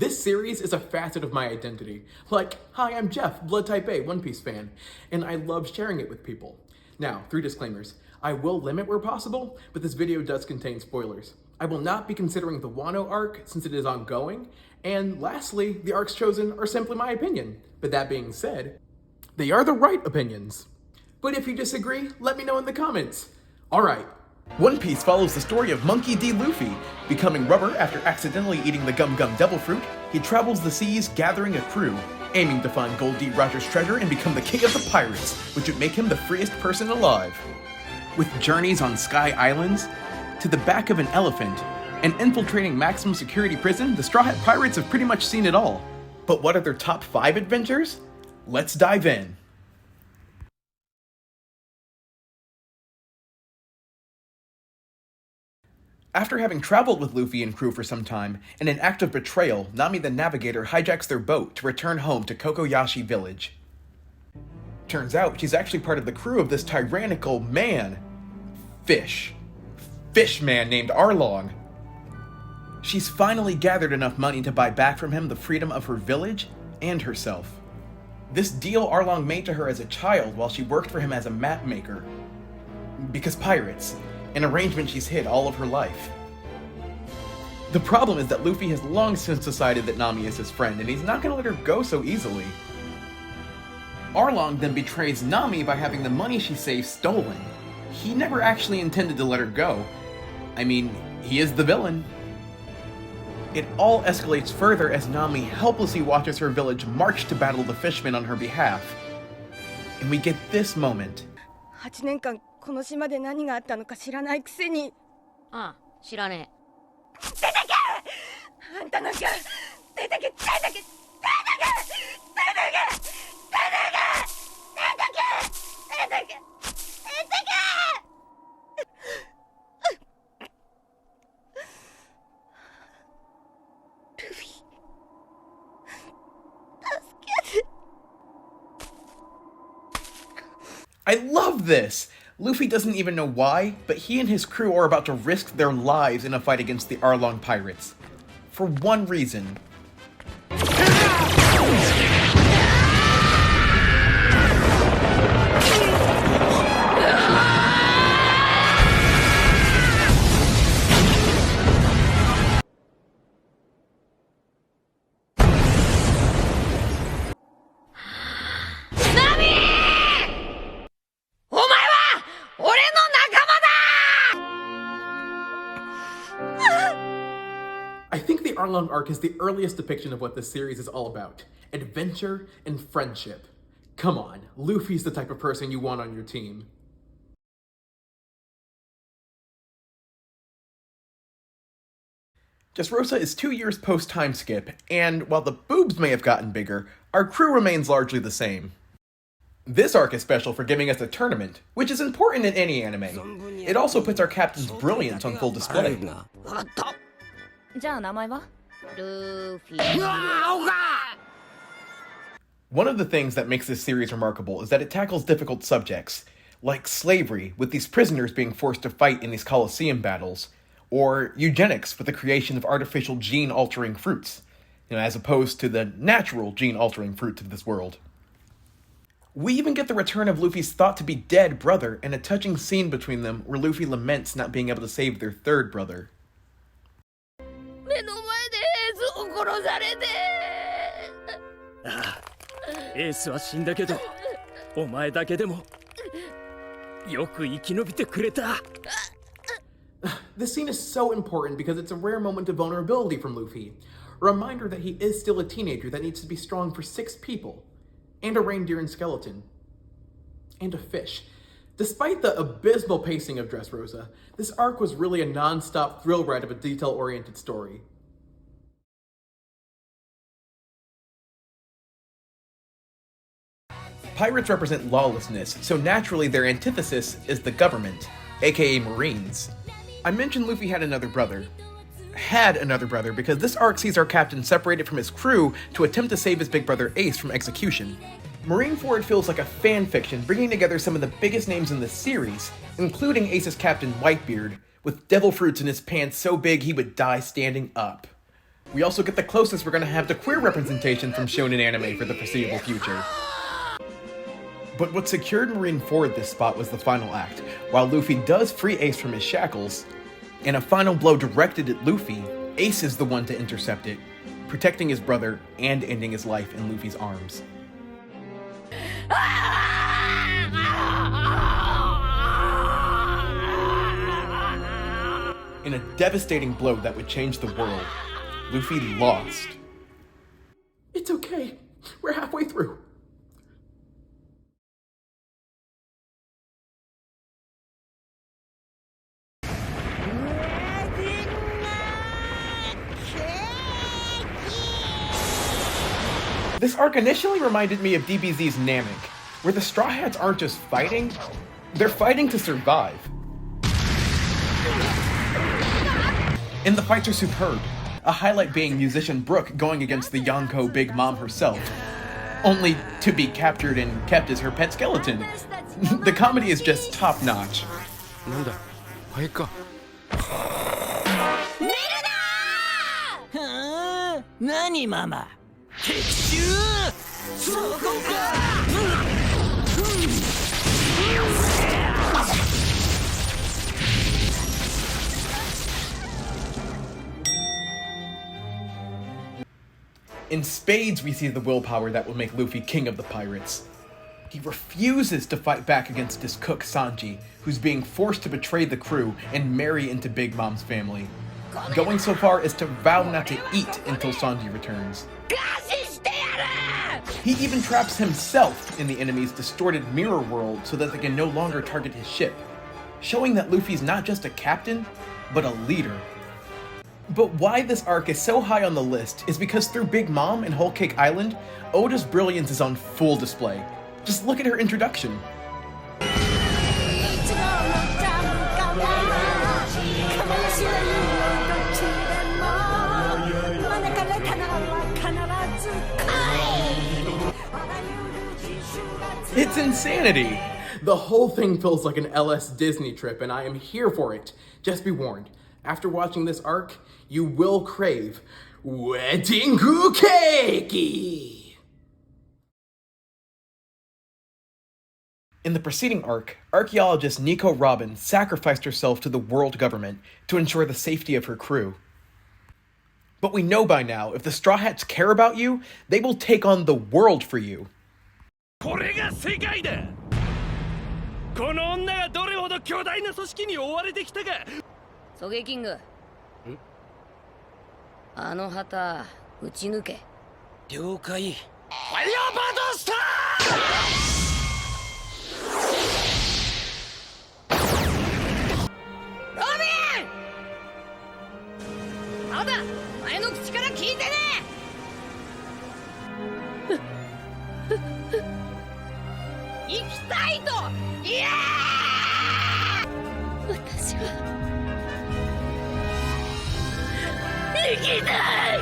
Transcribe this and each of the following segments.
This series is a facet of my identity. Like, hi, I'm Jeff, Blood Type A, One Piece fan, and I love sharing it with people. Now, 3 disclaimers. I will limit where possible, but this video does contain spoilers. I will not be considering the Wano arc since it is ongoing, and lastly, the arcs chosen are simply my opinion. But that being said, they are the right opinions. But if you disagree, let me know in the comments. Alright. One Piece follows the story of Monkey D. Luffy. Becoming rubber after accidentally eating the Gum Gum Devil Fruit, he travels the seas gathering a crew, aiming to find Gold D. Roger's treasure and become the king of the pirates, which would make him the freest person alive. With journeys on Sky Islands, to the back of an elephant, and infiltrating maximum security prison, the Straw Hat Pirates have pretty much seen it all. But what are their top 5 adventures? Let's dive in. After having traveled with Luffy and crew for some time, in an act of betrayal, Nami the Navigator hijacks their boat to return home to Kokoyashi Village. Turns out she's actually part of the crew of this tyrannical man. Fish man named Arlong. She's finally gathered enough money to buy back from him the freedom of her village and herself. This deal Arlong made to her as a child while she worked for him as a map maker. Because pirates. An arrangement she's hid all of her life. The problem is that Luffy has long since decided that Nami is his friend, and he's not gonna let her go so easily. Arlong then betrays Nami by having the money she saved stolen. He never actually intended to let her go. I mean, he is the villain. It all escalates further as Nami helplessly watches her village march to battle the fishmen on her behalf. And we get this moment. 8年間この島で何があったのか知らないくせに。ああ、知らねえ。出てけ！あんたなんか出てけ！出てけ！出てけ！出てけ！出てけ！出てけ！出てけ！ I love this! Luffy doesn't even know why, but he and his crew are about to risk their lives in a fight against the Arlong pirates. For one reason. I think the Arlong arc is the earliest depiction of what this series is all about. Adventure and friendship. Come on, Luffy's the type of person you want on your team. Dressrosa is 2 years post-time skip, and while the boobs may have gotten bigger, our crew remains largely the same. This arc is special for giving us a tournament, which is important in any anime. It also puts our captain's brilliance on full display. じゃあ名前は？ルフィ。One of the things that makes this series remarkable is that it tackles difficult subjects, like slavery, with these prisoners being forced to fight in these Colosseum battles, or eugenics with the creation of artificial gene-altering fruits, as opposed to the natural gene-altering fruits of this world. We even get the return of Luffy's thought-to-be-dead brother and a touching scene between them where Luffy laments not being able to save their third brother. 目の前でエースを殺されて。ああ、エースは死んだけど、お前だけでもよく生き延びてくれた。This scene is so important because it's a rare moment of vulnerability from Luffy. A reminder that he is still a teenager that needs to be strong for 6 people. And a reindeer and skeleton. And a fish. Despite the abysmal pacing of Dressrosa, this arc was really a non-stop thrill ride of a detail-oriented story. Pirates represent lawlessness, so naturally their antithesis is the government, aka Marines. I mentioned Luffy had another brother. Had another brother because this arc sees our captain separated from his crew to attempt to save his big brother Ace from execution. Marineford feels like a fanfiction bringing together some of the biggest names in the series, including Ace's captain Whitebeard, with devil fruits in his pants so big he would die standing up. We also get the closest we're gonna have to queer representation from shonen anime for the foreseeable future. But what secured Marineford this spot was the final act. While Luffy does free Ace from his shackles, in a final blow directed at Luffy, Ace is the one to intercept it, protecting his brother and ending his life in Luffy's arms. In a devastating blow that would change the world, Luffy lost. It's okay. We're halfway through. This arc initially reminded me of DBZ's Namek, where the Straw Hats aren't just fighting, they're fighting to survive. And the fights are superb, a highlight being musician Brooke going against the Yonko Big Mom herself, only to be captured and kept as her pet skeleton. The comedy is just top-notch. なんだあれか何ママ敵襲そこか In spades, we see the willpower that will make Luffy king of the pirates. He refuses to fight back against his cook Sanji, who's being forced to betray the crew and marry into Big Mom's family, going so far as to vow not to eat until Sanji returns. He even traps himself in the enemy's distorted mirror world so that they can no longer target his ship, showing that Luffy's not just a captain, but a leader. But why this arc is so high on the list is because through Big Mom and Whole Cake Island, Oda's brilliance is on full display. Just look at her introduction. It's insanity! The whole thing feels like an LS Disney trip, and I am here for it. Just be warned, after watching this arc, you will crave wedding cake! In the preceding arc, archaeologist Nico Robin sacrificed herself to the world government to ensure the safety of her crew. But we know by now, if the Straw Hats care about you, they will take on the world for you. これが世界だこの女がどれほど巨大な組織に追われてきたかソゲキングあの旗撃ち抜け了解ファイヤーバードスターロビンまだ前の口から聞いてね行きたいといや私は行きたい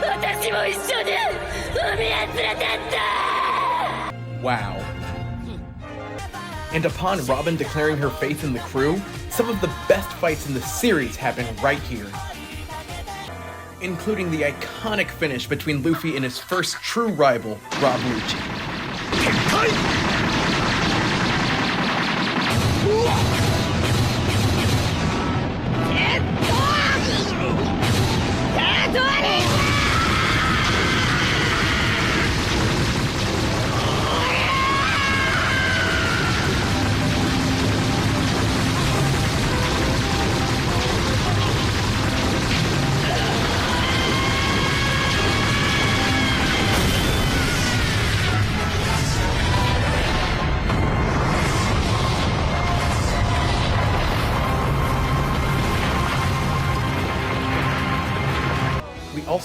私も一緒に海へ連れてって Wow. And upon Robin declaring her faith in the crew, some of the best fights in the series happen right here. Including the iconic finish between Luffy and his first true rival, Rob Lucci.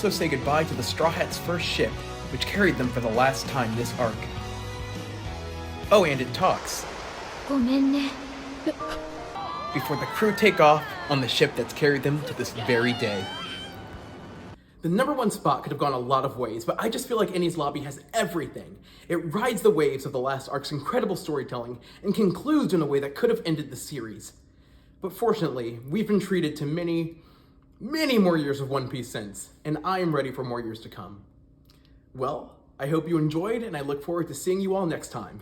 Also say goodbye to the Straw Hats' first ship, which carried them for the last time this arc. Oh, and it talks. ごめんね Before the crew take off on the ship that's carried them to this very day. The number one spot could have gone a lot of ways, but I just feel like Enies Lobby has everything. It rides the waves of the last arc's incredible storytelling and concludes in a way that could have ended the series. But fortunately, we've been treated to many many more years of One Piece since, and I am ready for more years to come. Well, I hope you enjoyed, and I look forward to seeing you all next time.